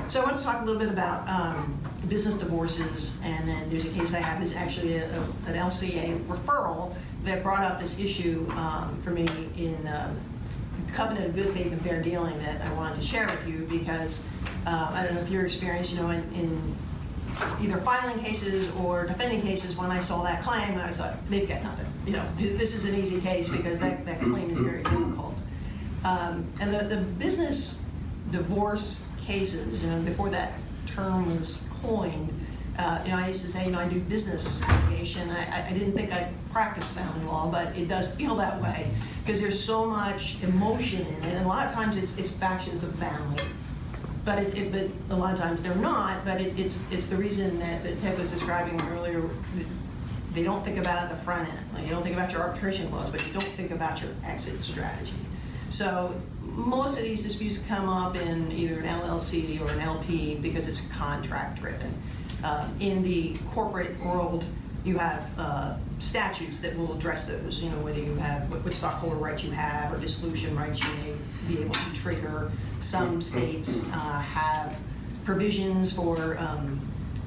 So I want to talk a little bit about business divorces, and then there's a case I have that's actually an LCA referral that brought up this issue for me in covenant of good faith and fair dealing that I wanted to share with you because I don't know if you're experienced, in either filing cases or defending cases. When I saw that claim, I was like, they've got nothing. This is an easy case because that claim is very difficult. And the business divorce cases, before that term was coined, I used to say, I do business litigation. I didn't think I practiced family law, but it does feel that way because there's so much emotion in it, and a lot of times it's factions of family. But a lot of times they're not, but it's the reason that Ted was describing earlier. They don't think about it at the front end. Like, you don't think about your arbitration clause, but you don't think about your exit strategy. So most of these disputes come up in either an LLC or an LP because it's contract driven. In the corporate world, you have statutes that will address those, whether you have what stockholder rights you have or dissolution rights you may be able to trigger. Some states have provisions for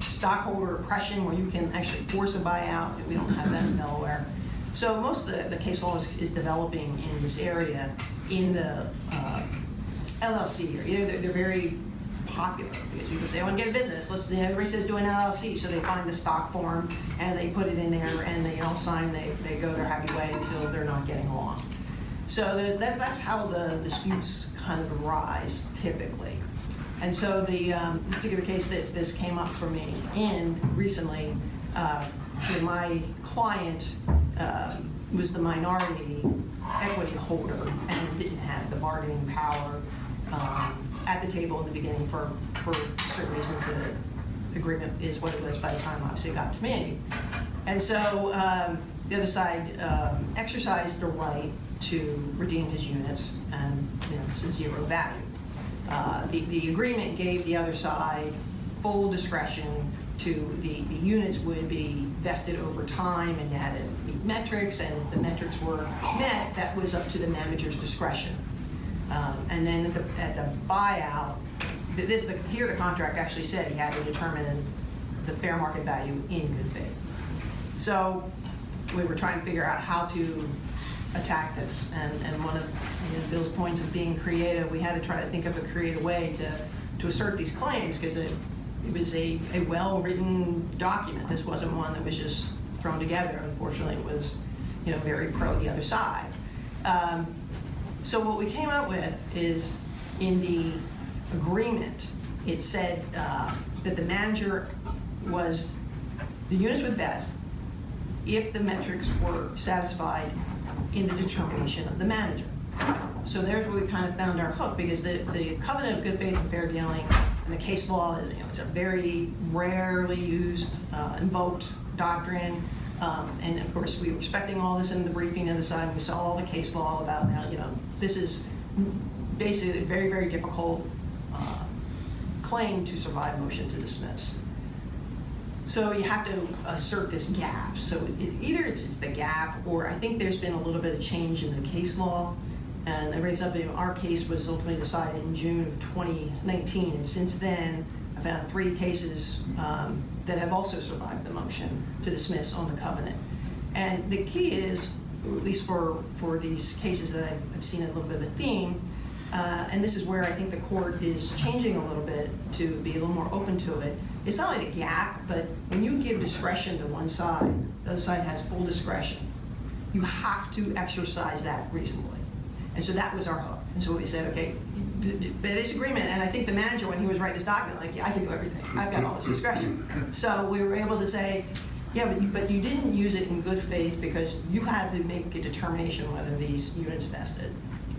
stockholder oppression where you can actually force a buyout. We don't have that in Delaware. So most of the case law is developing in this area in the LLC area. They're very popular because you can say, I want to get a business. Everybody says do an LLC, so they find the stock form and they put it in there and they all sign. They go their happy way until they're not getting along. So that's how the disputes kind of arise typically. And so the particular case that this came up for me in recently, my client was the minority equity holder and didn't have the bargaining power at the table in the beginning for certain reasons. The agreement is what it was by the time obviously it got to me. And so the other side exercised the right to redeem his units, and it's a zero value. The agreement gave the other side full discretion to the units would be vested over time, and you had to meet metrics, and the metrics were met. That was up to the manager's discretion. And then at the buyout, here the contract actually said he had to determine the fair market value in good faith. So we were trying to figure out how to attack this, and one of Bill's points of being creative, we had to try to think of a creative way to assert these claims because it was a well-written document. This wasn't one that was just thrown together. Unfortunately, it was very pro the other side. So what we came up with is in the agreement, it said that the manager the units would vest if the metrics were satisfied in the determination of the manager. So there's where we kind of found our hook, because the covenant of good faith and fair dealing and the case law is it's a very rarely used, invoked doctrine. And of course, we were expecting all this in the briefing on the side, and we saw all the case law about how this is basically a very, very difficult claim to survive motion to dismiss. So you have to assert this gap. So either it's the gap, or I think there's been a little bit of change in the case law. And it raised up, our case was ultimately decided in June of 2019. And since then, I found 3 cases that have also survived the motion to dismiss on the covenant. And the key is, at least for these cases that I've seen a little bit of a theme, and this is where I think the court is changing a little bit to be a little more open to it. It's not only the gap, but when you give discretion to one side, the other side has full discretion. You have to exercise that reasonably. And so that was our hook. And so we said, okay, this agreement, and I think the manager, when he was writing this document, I can do everything. I've got all this discretion. So we were able to say, yeah, but you didn't use it in good faith because you had to make a determination whether these units vested.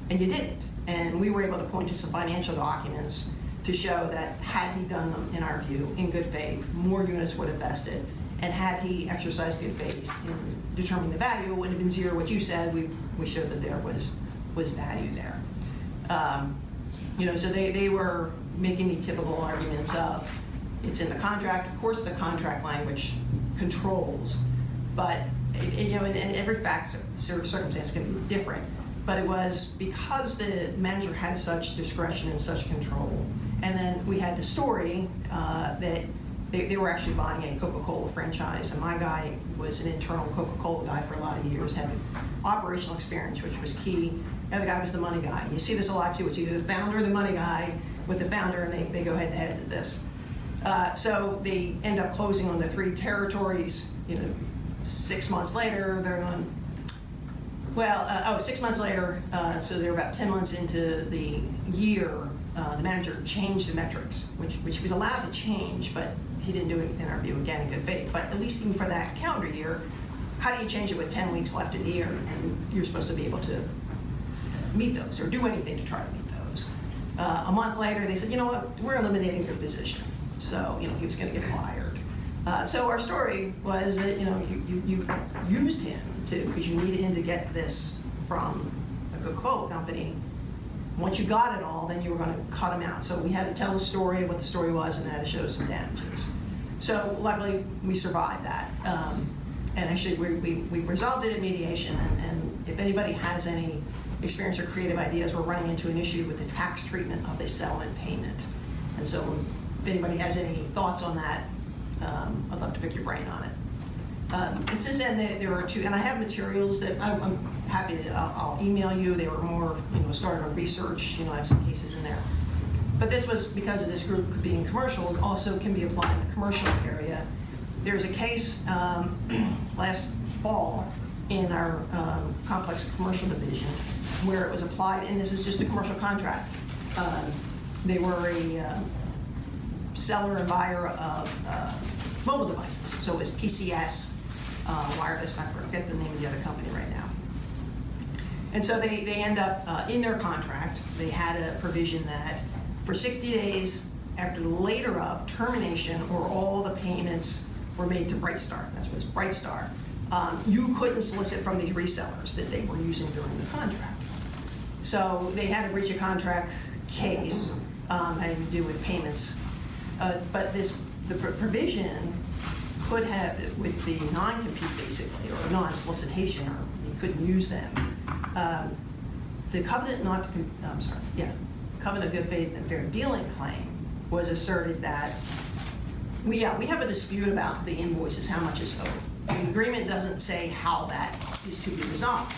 And you didn't. And we were able to point to some financial documents to show that had he done them, in our view, in good faith, more units would have vested. And had he exercised good faith in determining the value, it would have been zero. What you said, we showed that there was value there. So they were making the typical arguments of, it's in the contract. Of course, the contract language controls, but and every fact circumstance can be different. But it was because the manager had such discretion and such control, And then we had the story that they were actually buying a Coca-Cola franchise, and my guy was an internal Coca-Cola guy for a lot of years, had operational experience, which was key. The other guy was the money guy. And you see this a lot too. It's either the founder or the money guy with the founder, and they go head to head at this. So they end up closing on the 3 territories. 6 months later, they're on. Well, 6 months later, so they're about 10 months into the year. The manager changed the metrics, which he was allowed to change, but he didn't do it in our view, again, in good faith. But at least even for that calendar year, how do you change it with 10 weeks left in the year, and you're supposed to be able to meet those or do anything to try to meet those? A month later, they said, you know what, we're eliminating your position. So, he was going to get fired. So our story was that, you used him because you needed him to get this from a Coca-Cola company. Once you got it all, then you were going to cut him out. So we had to tell the story of what the story was and had to show some damages. So luckily, we survived that. And actually, we resolved it in mediation. And if anybody has any experience or creative ideas, we're running into an issue with the tax treatment of a settlement payment. And so if anybody has any thoughts on that, I'd love to pick your brain on it. And since then, there were 2, and I have materials that I'm happy to, I'll email you. They were more, started on research. I have some cases in there. But this was because of this group being commercial, it also can be applied in the commercial area. There's a case last fall in our Complex Commercial Division where it was applied, and this is just a commercial contract. They were a seller and buyer of mobile devices. So it was PCS, wireless, I forget the name of the other company right now. And so they end up, in their contract, they had a provision that for 60 days after the later of termination or all the payments were made to Brightstar, that's what it's Brightstar, you couldn't solicit from these resellers that they were using during the contract. So they had a breach of contract case having to do with payments. But the provision could have, with the non-compete basically, or non-solicitation, or you couldn't use them. The covenant not to, covenant of good faith and fair dealing claim was asserted that we have a dispute about the invoices, how much is owed. The agreement doesn't say how that is to be resolved.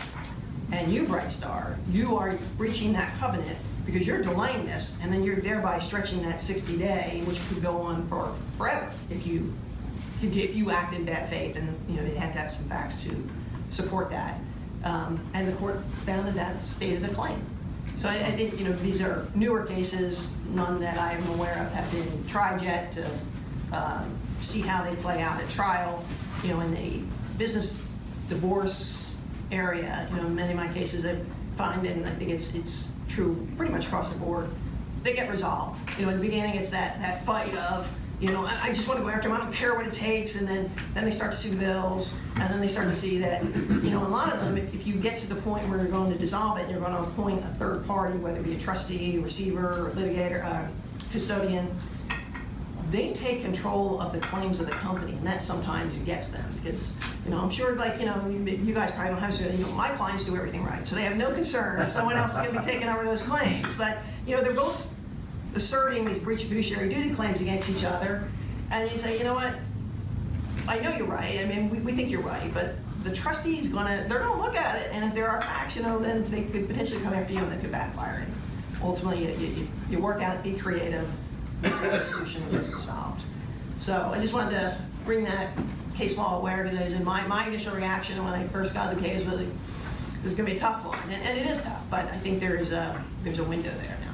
And you, Brightstar, you are breaching that covenant because you're delaying this, and then you're thereby stretching that 60-day, which could go on for forever if you act in bad faith, and they had to have some facts to support that. And the court found that stated a claim. So I think these are newer cases, none that I am aware of have been tried yet to see how they play out at trial. In the business divorce area, many of my cases I find, and I think it's true pretty much across the board, they get resolved. In the beginning, it's that fight of, I just want to go after them, I don't care what it takes, and then they start to see the bills, and then they start to see that, a lot of them, if you get to the point where you're going to dissolve it, you're going to appoint a third party, whether it be a trustee, receiver, litigator, custodian, they take control of the claims of the company, and that sometimes gets them because, I'm sure, you guys probably don't have to, my clients do everything right, so they have no concern if someone else is going to be taking over those claims. But, they're both asserting these breach of fiduciary duty claims against each other, and you say, you know what, I know you're right, I mean, we think you're right, but the trustee's they're gonna look at it, and if there are facts, then they could potentially come after you, and that could backfire. And ultimately, you work out, be creative, the solution will get resolved. So I just wanted to bring that case law aware, because my initial reaction when I first got the case was, this is going to be a tough one, and it is tough, but I think there's a window there now.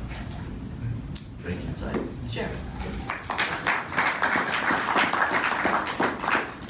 Thank you. So, sure.